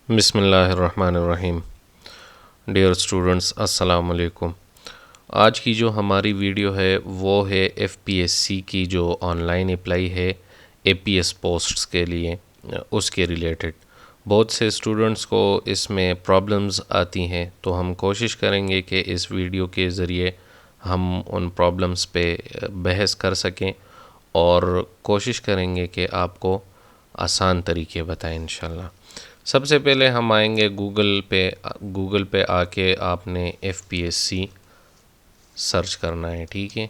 बिस्मिल्लाहिर्रहमानिर्रहीम। Dear students, अस्सलाम वालेकुम। आज की जो हमारी वीडियो है वो है एफपीएससी की जो ऑनलाइन अप्लाई है एपीएस पोस्ट्स के लिए, उसके रिलेटेड बहुत से स्टूडेंट्स को इसमें प्रॉब्लम्स आती हैं, तो हम कोशिश करेंगे कि इस वीडियो के ज़रिए हम उन प्रॉब्लम्स पे बहस कर सकें और कोशिश करेंगे कि आपको आसान तरीके बताएं इंशाल्लाह। सबसे पहले हम आएंगे गूगल पे आके आपने एफपीएससी सर्च करना है, ठीक है।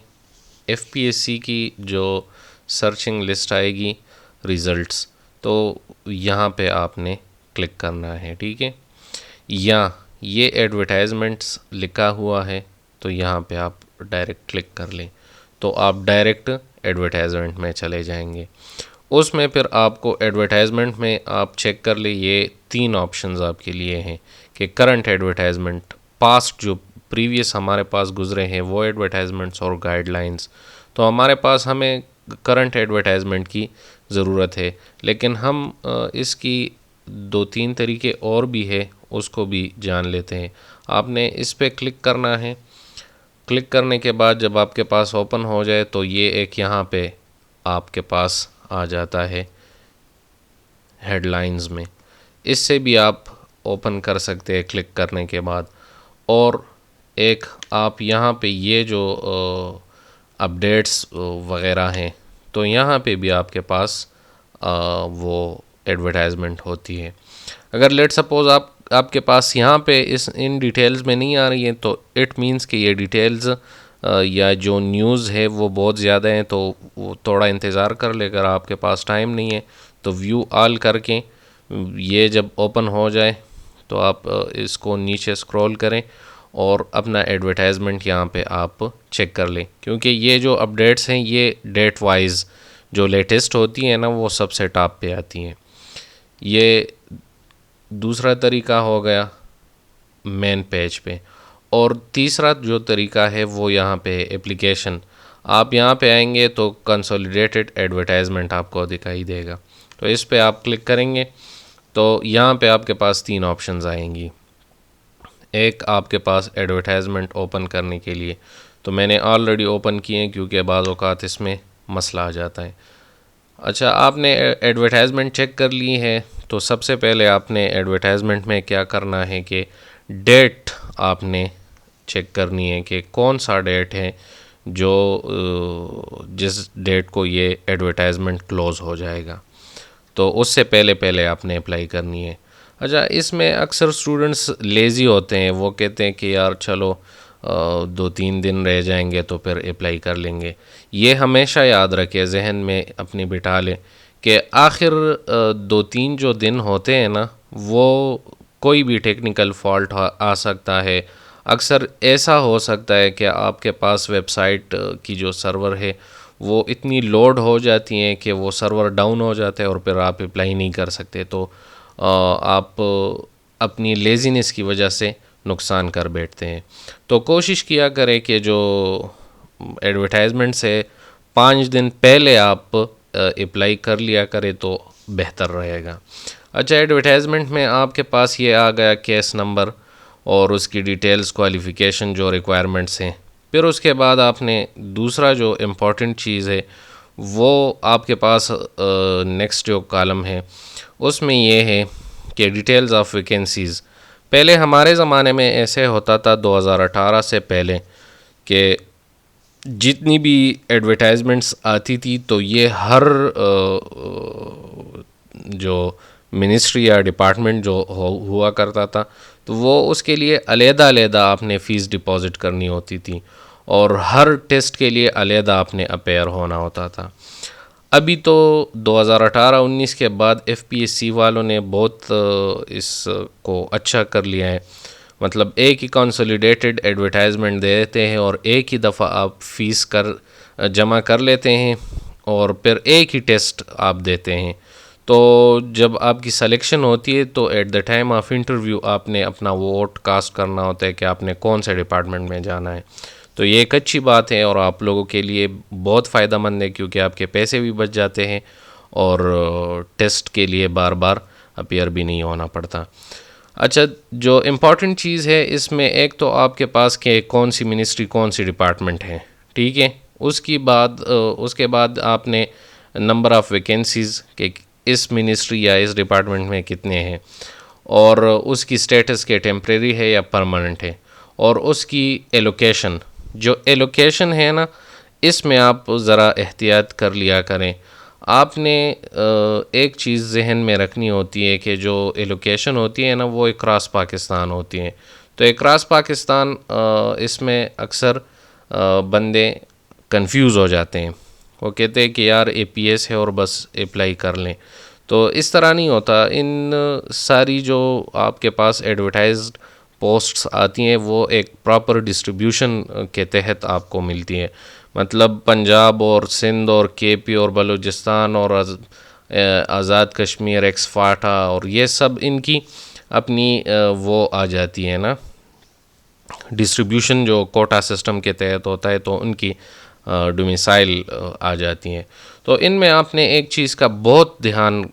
एफपीएससी की जो सर्चिंग लिस्ट आएगी रिज़ल्ट्स, तो यहाँ पे आपने क्लिक करना है, ठीक है। या ये एडवर्टाइजमेंट्स लिखा हुआ है तो यहाँ पे आप डायरेक्ट क्लिक कर लें तो आप डायरेक्ट एडवर्टाइजमेंट में चले जाएंगे। उसमें फिर आपको एडवर्टाइजमेंट में आप चेक कर ले, ये 3 ऑप्शंस आपके लिए हैं कि करंट एडवर्टाइजमेंट, पास्ट जो प्रीवियस हमारे पास गुजरे हैं वो एडवर्टाइजमेंट्स और गाइडलाइंस। तो हमें करंट एडवर्टाइजमेंट की ज़रूरत है, लेकिन हम इसकी 2-3 तरीके और भी है, उसको भी जान लेते हैं। आपने इस पे क्लिक करना है। क्लिक करने के बाद जब आपके पास ओपन हो जाए तो ये एक यहाँ पे आपके पास आ जाता है हेडलाइंस में। इससे भी आप ओपन कर सकते हैं क्लिक करने के बाद। और एक आप यहाँ पे ये जो अपडेट्स वगैरह हैं, तो यहाँ पे भी आपके पास वो एडवर्टाइजमेंट होती है। अगर लेट सपोज़ आपके पास यहाँ पे इन डिटेल्स में नहीं आ रही है, तो इट मीन्स कि ये डिटेल्स या जो न्यूज़ है वो बहुत ज़्यादा है, तो वो थोड़ा इंतज़ार कर ले। अगर आपके पास टाइम नहीं है तो व्यू ऑल करके ये जब ओपन हो जाए तो आप इसको नीचे स्क्रॉल करें और अपना एडवर्टाइजमेंट यहाँ पे आप चेक कर लें, क्योंकि ये जो अपडेट्स हैं ये डेट वाइज जो लेटेस्ट होती हैं ना, वो सबसे टॉप पे आती हैं। ये दूसरा तरीका हो गया मेन पेज पे। और तीसरा जो तरीका है वो यहाँ पे एप्लीकेशन, आप यहाँ पे आएंगे तो कंसोलिडेटेड एडवर्टाइजमेंट आपको दिखाई देगा, तो इस पे आप क्लिक करेंगे तो यहाँ पे आपके पास 3 ऑप्शंस आएंगी। एक आपके पास एडवर्टाइजमेंट ओपन करने के लिए, तो मैंने ऑलरेडी ओपन किए हैं क्योंकि बाज़ औक़ात इसमें मसला आ जाता है। अच्छा, आपने एडवर्टाइजमेंट चेक कर ली है, तो सबसे पहले आपने एडवर्टाइजमेंट में क्या करना है कि डेट आपने चेक करनी है कि कौन सा डेट है जो जिस डेट को ये एडवर्टाइजमेंट क्लोज़ हो जाएगा, तो उससे पहले पहले आपने अप्लाई करनी है। अच्छा, इसमें अक्सर स्टूडेंट्स लेज़ी होते हैं, वो कहते हैं कि यार चलो 2-3 दिन रह जाएंगे तो फिर अप्लाई कर लेंगे। ये हमेशा याद रखें, जहन में अपनी बिठा लें कि आखिर 2-3 जो दिन होते हैं ना, वो कोई भी टेक्निकल फॉल्ट आ सकता है। अक्सर ऐसा हो सकता है कि आपके पास वेबसाइट की जो सर्वर है वो इतनी लोड हो जाती हैं कि वो सर्वर डाउन हो जाता है और फिर आप अप्लाई नहीं कर सकते, तो आप अपनी लेज़ीनेस की वजह से नुकसान कर बैठते हैं। तो कोशिश किया करें कि जो एडवर्टाइजमेंट से 5 दिन पहले आप अप्लाई कर लिया करें तो बेहतर रहेगा। अच्छा, एडवर्टाइजमेंट में आपके पास ये आ गया केस नंबर और उसकी डिटेल्स, क्वालिफ़िकेशन, जो रिक्वायरमेंट्स हैं। फिर उसके बाद आपने दूसरा जो इम्पॉर्टेंट चीज़ है वो आपके पास नेक्स्ट जो कॉलम है उसमें ये है कि डिटेल्स ऑफ वैकेंसीज़। पहले हमारे ज़माने में ऐसे होता था 2018 से पहले कि जितनी भी एडवर्टाइजमेंट्स आती थी तो ये हर जो मिनिस्ट्री या डिपार्टमेंट जो हुआ करता था तो वो उसके लिए अलग-अलग आपने फ़ीस डिपॉज़िट करनी होती थी और हर टेस्ट के लिए अलग आपने अपेयर होना होता था। अभी तो 2018-19 के बाद एफपीएससी वालों ने बहुत इसको अच्छा कर लिया है, मतलब एक ही कंसोलिडेटेड एडवर्टाइजमेंट दे देते हैं और एक ही दफ़ा आप फ़ीस जमा कर लेते हैं और फिर एक ही टेस्ट आप देते हैं। तो जब आपकी सिलेक्शन होती है तो eight the time of interview आपने अपना वोट कास्ट करना होता है कि आपने कौन से डिपार्टमेंट में जाना है। तो ये एक अच्छी बात है और आप लोगों के लिए बहुत फ़ायदेमंद है, क्योंकि आपके पैसे भी बच जाते हैं और टेस्ट के लिए बार बार अपीयर भी नहीं होना पड़ता। अच्छा, जो इम्पॉर्टेंट चीज़ है इसमें, एक तो आपके पास कि कौन सी मिनिस्ट्री कौन सी डिपार्टमेंट है, ठीक है। उसके बाद आपने नंबर ऑफ़ वैकेंसीज़ के इस मिनिस्ट्री या इस डिपार्टमेंट में कितने हैं, और उसकी स्टेटस के टेम्प्रेरी है या परमानेंट है, और उसकी एलोकेशन, जो एलोकेशन है ना, इसमें आप ज़रा एहतियात कर लिया करें। आपने एक चीज़ जहन में रखनी होती है कि जो एलोकेशन होती है ना, वो अक्रॉस पाकिस्तान होती है। तो अक्रॉस पाकिस्तान इसमें अक्सर बंदे कंफ्यूज हो जाते हैं। वो कहते हैं कि यार एपीएस है और बस अप्लाई कर लें। तो इस तरह नहीं होता। इन सारी जो आपके पास एडवर्टाइज्ड पोस्ट्स आती हैं वो एक प्रॉपर डिस्ट्रीब्यूशन के तहत आपको मिलती है। मतलब पंजाब और सिंध और केपी और बलूचिस्तान और आज़ाद कश्मीर, एक्स फाटा और ये सब इनकी अपनी वो आ जाती है ना, डिस्ट्रीब्यूशन जो कोटा सिस्टम के तहत होता है, तो उनकी डोमिसाइल आ जाती हैं। तो इनमें आपने एक चीज़ का बहुत ध्यान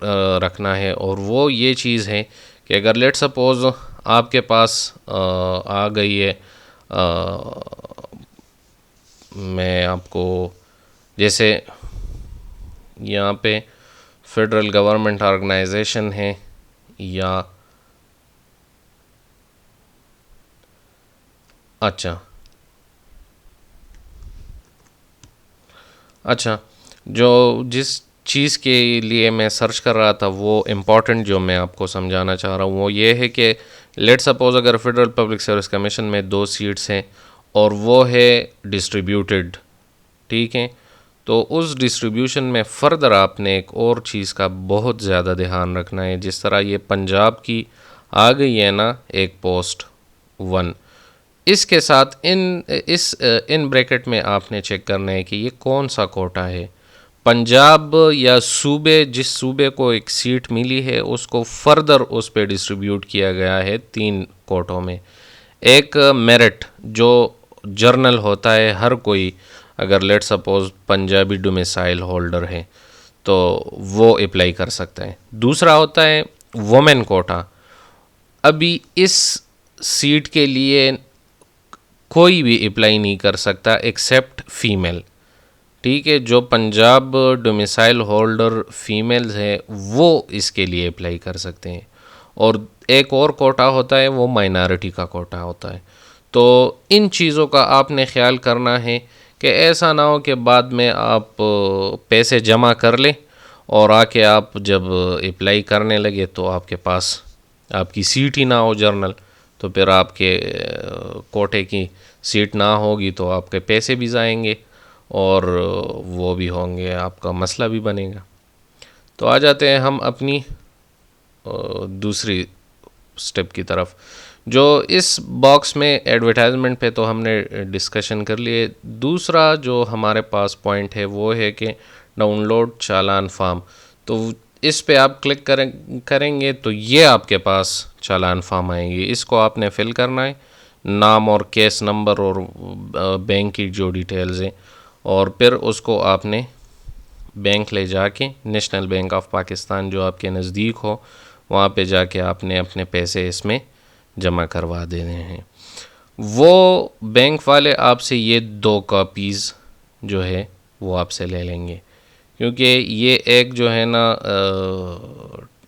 रखना है, और वो ये चीज़ है कि अगर लेट सपोज़ आपके पास आ गई है, मैं आपको जैसे यहाँ पे फेडरल गवर्नमेंट ऑर्गेनाइजेशन है, या अच्छा, जो जिस चीज़ के लिए मैं सर्च कर रहा था, वो इम्पॉर्टेंट जो मैं आपको समझाना चाह रहा हूँ वो ये है कि लेट सपोज़ अगर फेडरल पब्लिक सर्विस कमीशन में 2 सीट्स हैं और वो है डिस्ट्रीब्यूटेड, ठीक है। तो उस डिस्ट्रीब्यूशन में फ़र्दर आपने एक और चीज़ का बहुत ज़्यादा ध्यान रखना है। जिस तरह ये पंजाब की आ गई है ना एक पोस्ट 1, इसके साथ इन ब्रैकेट में आपने चेक करना है कि ये कौन सा कोटा है। पंजाब या सूबे, जिस सूबे को एक सीट मिली है उसको फर्दर उस पे डिस्ट्रीब्यूट किया गया है 3 कोटों में। एक मेरिट जो जर्नल होता है, हर कोई अगर let suppose Punjabi domicile holder है तो वो अप्लाई कर सकता है। दूसरा होता है वुमेन कोटा। अभी इस सीट के लिए कोई भी अप्लाई नहीं कर सकता एक्सेप्ट फीमेल, ठीक है। जो पंजाब डोमिसाइल होल्डर फीमेल्स हैं वो इसके लिए अप्लाई कर सकते हैं। और एक और कोटा होता है, वो माइनॉरिटी का कोटा होता है। तो इन चीज़ों का आपने ख्याल करना है कि ऐसा ना हो कि बाद में आप पैसे जमा कर लें और आके आप जब अप्लाई करने लगे तो आपके पास आपकी सीट ही ना हो जर्नल, तो फिर आपके कोटे की सीट ना होगी तो आपके पैसे भी जाएंगे और वो भी होंगे, आपका मसला भी बनेगा। तो आ जाते हैं हम अपनी दूसरी स्टेप की तरफ। जो इस बॉक्स में एडवर्टाइजमेंट पे तो हमने डिस्कशन कर लिए। दूसरा जो हमारे पास पॉइंट है वो है कि डाउनलोड चालान फॉर्म। तो इस पे आप क्लिक करेंगे तो ये आपके पास चालान फॉर्म आएंगी। इसको आपने फिल करना है, नाम और केस नंबर और बैंक की जो डिटेल्स हैं, और फिर उसको आपने बैंक ले जाके, नेशनल बैंक ऑफ पाकिस्तान जो आपके नज़दीक हो, वहाँ पे जाके आपने अपने पैसे इसमें जमा करवा देने हैं। वो बैंक वाले आपसे ये 2 कॉपीज़ जो है वो आपसे ले लेंगे, क्योंकि ये एक जो है ना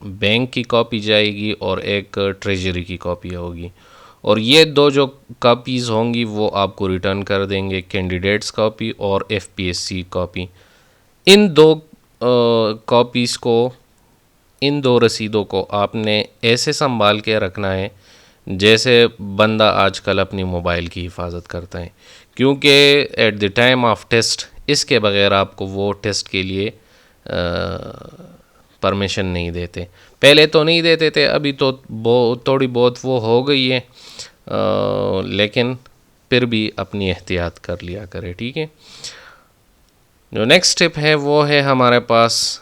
बैंक की कॉपी जाएगी और एक ट्रेजरी की कॉपी होगी, और ये 2 जो कॉपीज़ होंगी वो आपको रिटर्न कर देंगे, कैंडिडेट्स कॉपी और एफपीएससी कॉपी। इन 2 कॉपीज़ को, इन 2 रसीदों को आपने ऐसे संभाल के रखना है जैसे बंदा आजकल अपनी मोबाइल की हिफाजत करता है, क्योंकि at the time of test इसके बगैर आपको वो टेस्ट के लिए परमिशन नहीं देते। पहले तो नहीं देते थे, अभी तो थोड़ी बहुत वो हो गई है, लेकिन फिर भी अपनी एहतियात कर लिया करें, ठीक है। जो नेक्स्ट स्टेप है वो है हमारे पास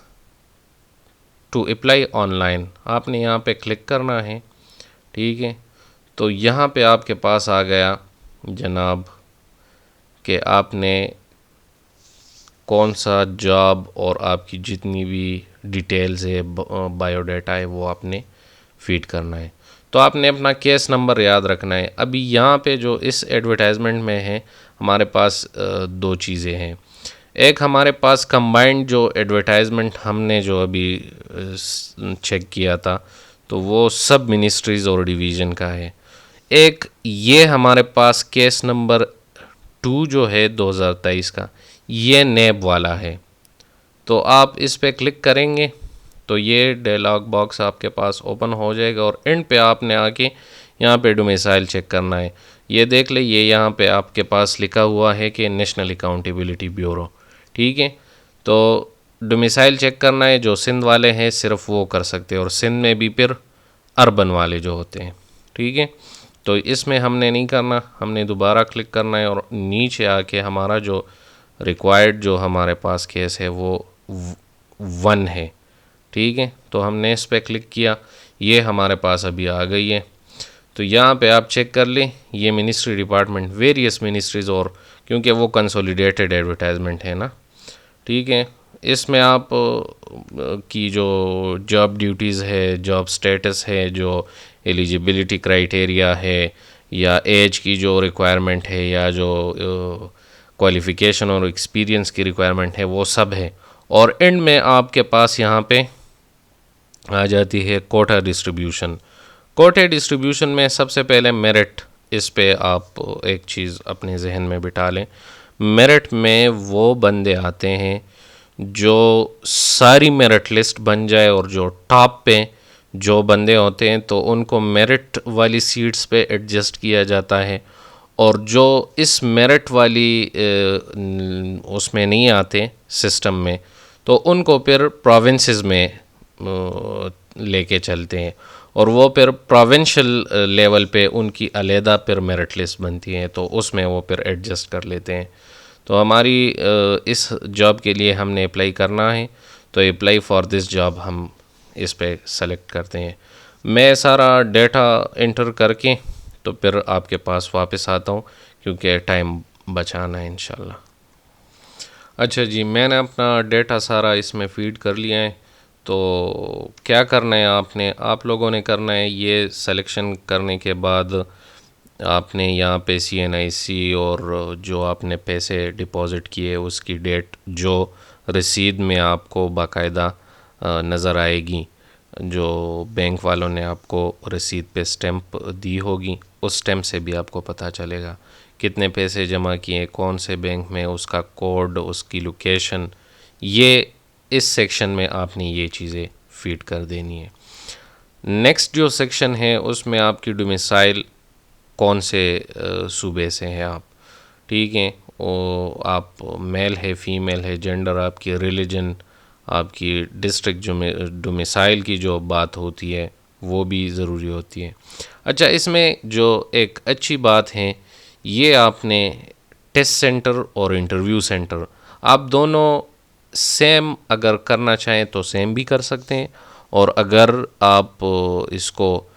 टू अप्लाई ऑनलाइन। आपने यहाँ पे क्लिक करना है, ठीक है। तो यहाँ पे आपके पास आ गया जनाब कि आपने कौन सा जॉब और आपकी जितनी भी डिटेल्स है, बायोडाटा है, वो आपने फीड करना है। तो आपने अपना केस नंबर याद रखना है। अभी यहाँ पे जो इस एडवर्टाइजमेंट में है हमारे पास दो चीज़ें हैं। एक हमारे पास कंबाइंड जो एडवर्टाइजमेंट हमने जो अभी चेक किया था तो वो सब मिनिस्ट्रीज़ और डिवीज़न का है। एक ये हमारे पास केस नंबर 2 जो है 2023 का, ये नेब वाला है। तो आप इस पे क्लिक करेंगे तो ये डायलॉग बॉक्स आपके पास ओपन हो जाएगा और एंड पे आपने आके यहाँ पे डोमिसाइल चेक करना है। ये देख ले, ये यहाँ पे आपके पास लिखा हुआ है कि नेशनल अकाउंटेबिलिटी ब्यूरो, ठीक है। तो डोमिसाइल चेक करना है, जो सिंध वाले हैं सिर्फ वो कर सकते हैं और सिंध में भी फिर अर्बन वाले जो होते हैं, ठीक है। तो इसमें हमने नहीं करना, हमने दोबारा क्लिक करना है और नीचे आके हमारा जो रिक्वायर्ड जो हमारे पास केस है वो 1 है, ठीक है। तो हमने इस पर क्लिक किया, ये हमारे पास अभी आ गई है। तो यहाँ पे आप चेक कर लें, ये मिनिस्ट्री डिपार्टमेंट वेरियस मिनिस्ट्रीज़, और क्योंकि वो कंसोलिडेटेड एडवर्टाइजमेंट है ना, ठीक है। इसमें आप की जो जॉब ड्यूटीज़ है, जॉब स्टेटस है, जो एलिजिबिलिटी क्राइटेरिया है, या एज की जो रिक्वायरमेंट है, या जो क्वालिफ़िकेशन और एक्सपीरियंस की रिक्वायरमेंट है, वो सब है। और एंड में आपके पास यहाँ पे आ जाती है कोटा डिस्ट्रीब्यूशन। कोटा डिस्ट्रीब्यूशन में सबसे पहले मेरिट, इस पे आप एक चीज़ अपने जहन में बिठा लें। मेरिट में वो बंदे आते हैं जो सारी मेरिट लिस्ट बन जाए और जो टॉप पे जो बंदे होते हैं तो उनको मेरिट वाली सीट्स पे एडजस्ट किया जाता है, और जो इस मेरिट वाली उसमें नहीं आते सिस्टम में तो उनको फिर प्रोविंसेस में लेके चलते हैं, और वो फिर प्रोविंशियल लेवल पे उनकी अलहदा फिर मेरिट लिस्ट बनती है, तो उसमें वो फिर एडजस्ट कर लेते हैं। तो हमारी इस जॉब के लिए हमने अप्लाई करना है, तो अप्लाई फॉर दिस जॉब हम इस पे सेलेक्ट करते हैं। मैं सारा डेटा इंटर करके तो फिर आपके पास वापस आता हूँ, क्योंकि टाइम बचाना है इंशाल्लाह। अच्छा जी, मैंने अपना डेटा सारा इसमें फ़ीड कर लिया है। तो क्या करना है, आप लोगों ने करना है, ये सिलेक्शन करने के बाद आपने यहाँ पे CNIC और जो आपने पैसे डिपॉज़िट किए उसकी डेट जो रसीद में आपको बाकायदा नज़र आएगी, जो बैंक वालों ने आपको रसीद पे स्टैंप दी होगी, उस स्टैंप से भी आपको पता चलेगा कितने पैसे जमा किए, कौन से बैंक में, उसका कोड, उसकी लोकेशन। ये इस सेक्शन में आपने ये चीज़ें फीड कर देनी है। नेक्स्ट जो सेक्शन है उसमें आपकी डोमिसाइल कौन से सूबे से हैं आप, ठीक है, वो आप मेल है, फीमेल है, जेंडर, आपकी रिलीजन, आपकी डिस्ट्रिक्ट, जो डोमिसाइल की जो बात होती है वो भी ज़रूरी होती है। अच्छा, इसमें जो एक अच्छी बात है, ये आपने टेस्ट सेंटर और इंटरव्यू सेंटर आप दोनों सेम अगर करना चाहें तो सेम भी कर सकते हैं, और अगर आप इसको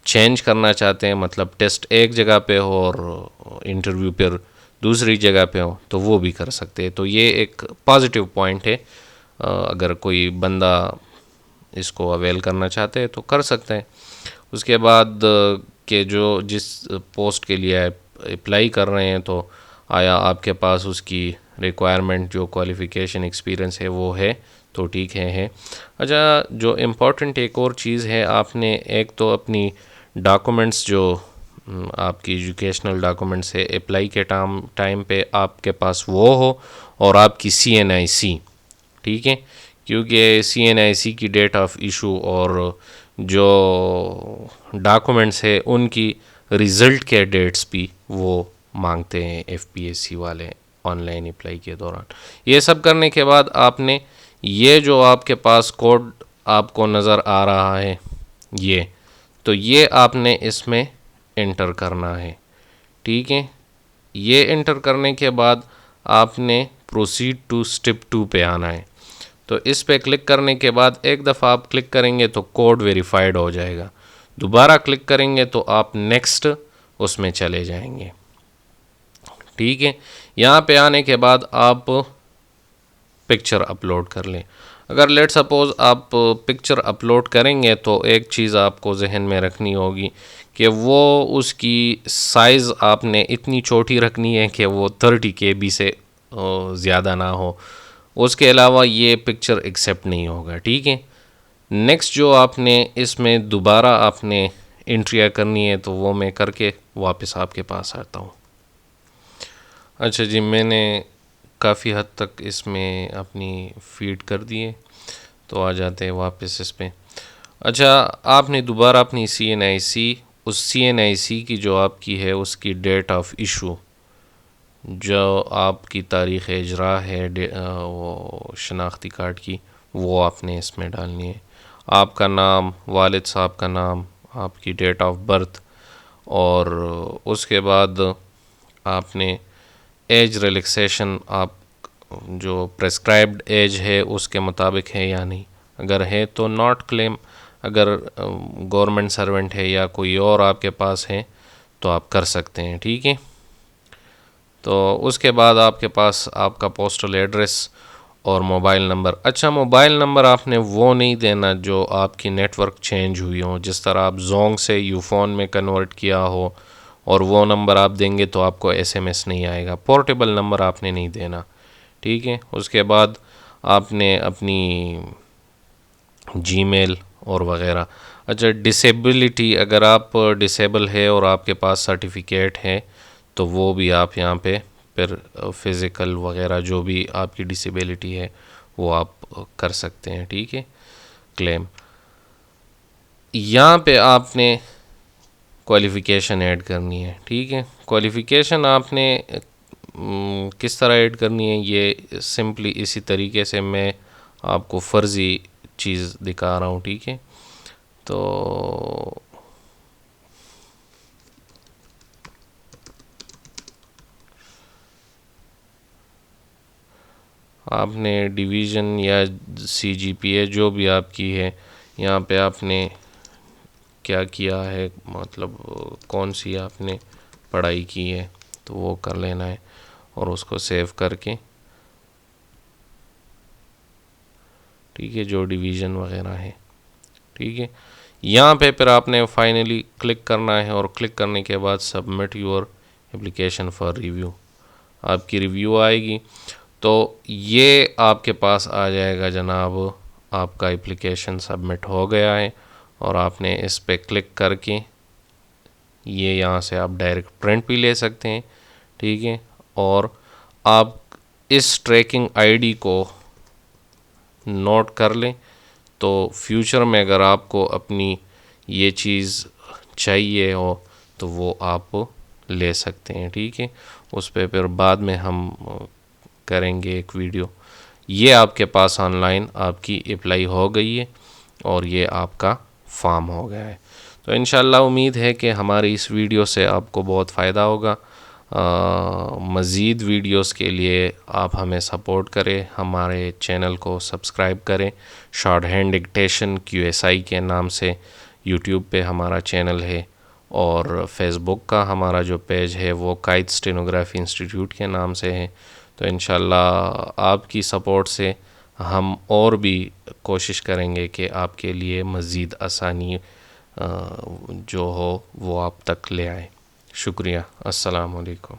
चेंज करना चाहते हैं, मतलब टेस्ट एक जगह पे हो और इंटरव्यू पर दूसरी जगह पे हो, तो वो भी कर सकते हैं। तो ये एक पॉजिटिव पॉइंट है, अगर कोई बंदा इसको अवेल करना चाहते हैं तो कर सकते हैं। उसके बाद के जो जिस पोस्ट के लिए अप्लाई कर रहे हैं, तो आया आपके पास उसकी रिक्वायरमेंट, जो क्वालिफ़िकेशन, एक्सपीरियंस है वो है, तो ठीक है। अच्छा, जो इम्पोर्टेंट एक और चीज़ है, आपने एक तो अपनी डॉक्यूमेंट्स जो आपकी एजुकेशनल डॉक्यूमेंट्स है, अप्लाई के टाइम पे आपके पास वो हो, और आपकी CNIC, ठीक है, क्योंकि CNIC की डेट ऑफ इशू और जो डॉक्यूमेंट्स है उनकी रिज़ल्ट के डेट्स भी वो मांगते हैं FPSC वाले ऑनलाइन अप्लाई के दौरान। ये सब करने के बाद आपने ये जो आपके पास कोड आपको नज़र आ रहा है, तो ये आपने इसमें इंटर करना है, ठीक है। ये इंटर करने के बाद आपने प्रोसीड टू स्टेप 2 पे आना है। तो इस पे क्लिक करने के बाद एक दफ़ा आप क्लिक करेंगे तो कोड वेरीफाइड हो जाएगा, दोबारा क्लिक करेंगे तो आप नेक्स्ट उसमें चले जाएंगे, ठीक है। यहाँ पे आने के बाद आप पिक्चर अपलोड कर लें। अगर लेट सपोज़ आप पिक्चर अपलोड करेंगे तो एक चीज़ आपको जहन में रखनी होगी कि वो उसकी साइज़ आपने इतनी छोटी रखनी है कि वो 30 KB से ज़्यादा ना हो। उसके अलावा ये पिक्चर एक्सेप्ट नहीं होगा, ठीक है। नेक्स्ट जो आपने इसमें दोबारा आपने एंट्रिया करनी है तो वो मैं करके वापस आपके पास आता हूँ। अच्छा जी, मैंने काफ़ी हद तक इसमें अपनी फीड कर दिए, तो आ जाते हैं वापस इस पे। अच्छा, आपने दोबारा अपनी CNIC, उस CNIC की जो आपकी है उसकी डेट ऑफ इशू, जो आपकी तारीख़ इजरा है वो शनाख्ती कार्ड की, वो आपने इसमें डालनी है। आपका नाम, वालिद साहब का नाम, आपकी डेट ऑफ बर्थ, और उसके बाद आपने एज रिलैक्सेशन आप जो प्रेस्क्राइब्ड एज है उसके मुताबिक है या नहीं। अगर है तो नॉट क्लेम, अगर गवर्नमेंट सर्वेंट है या कोई और आपके पास है तो आप कर सकते हैं, ठीक है। तो उसके बाद आपके पास आपका पोस्टल एड्रेस और मोबाइल नंबर। अच्छा, मोबाइल नंबर आपने वो नहीं देना जो आपकी नेटवर्क चेंज हुई हो, जिस तरह आप जोंग से यूफोन में कन्वर्ट किया हो और वो नंबर आप देंगे तो आपको SMS नहीं आएगा। पोर्टेबल नंबर आपने नहीं देना, ठीक है। उसके बाद आपने अपनी जीमेल और वगैरह। अच्छा, डिसेबिलिटी, अगर आप डिसेबल है और आपके पास सर्टिफिकेट है तो वो भी आप यहाँ पे फिर फ़िज़िकल वगैरह जो भी आपकी डिसेबिलिटी है वो आप कर सकते हैं, ठीक है, क्लेम। यहाँ पे आपने क्वालिफ़िकेशन ऐड करनी है, ठीक है। क्वालिफ़िकेशन आपने किस तरह ऐड करनी है, ये सिंपली इसी तरीके से मैं आपको फ़र्ज़ी चीज़ दिखा रहा हूँ, ठीक है। तो आपने डिवीज़न या CGPA जो भी आपकी है, यहाँ पे आपने क्या किया है, मतलब कौन सी आपने पढ़ाई की है तो वो कर लेना है और उसको सेव करके, ठीक है, जो डिवीज़न वगैरह है, ठीक है। यहाँ पे फिर आपने फाइनली क्लिक करना है और क्लिक करने के बाद submit your application for review, आपकी रिव्यू आएगी तो ये आपके पास आ जाएगा जनाब, आपका एप्लीकेशन सबमिट हो गया है। और आपने इस पे क्लिक करके ये यहाँ से आप डायरेक्ट प्रिंट भी ले सकते हैं, ठीक है। और आप इस ट्रैकिंग ID को नोट कर लें तो फ्यूचर में अगर आपको अपनी ये चीज़ चाहिए हो तो वो आप ले सकते हैं, ठीक है। उस पे फिर बाद में हम करेंगे एक वीडियो। ये आपके पास ऑनलाइन आपकी अप्लाई हो गई है और ये आपका फॉर्म हो गया है। तो इंशाल्लाह उम्मीद है कि हमारी इस वीडियो से आपको बहुत फ़ायदा होगा। मज़ीद वीडियोस के लिए आप हमें सपोर्ट करें, हमारे चैनल को सब्सक्राइब करें। शॉर्ट हैंड डिक्टेशन QSI के नाम से यूट्यूब पे हमारा चैनल है और फेसबुक का हमारा जो पेज है वो कायद स्टेनोग्राफी इंस्टीट्यूट के नाम से है। तो इंशाल्लाह आपकी सपोर्ट से हम और भी कोशिश करेंगे कि आपके लिए मज़ीद आसानी जो हो वो आप तक ले आए। शुक्रिया। अस्सलाम वालेकुम।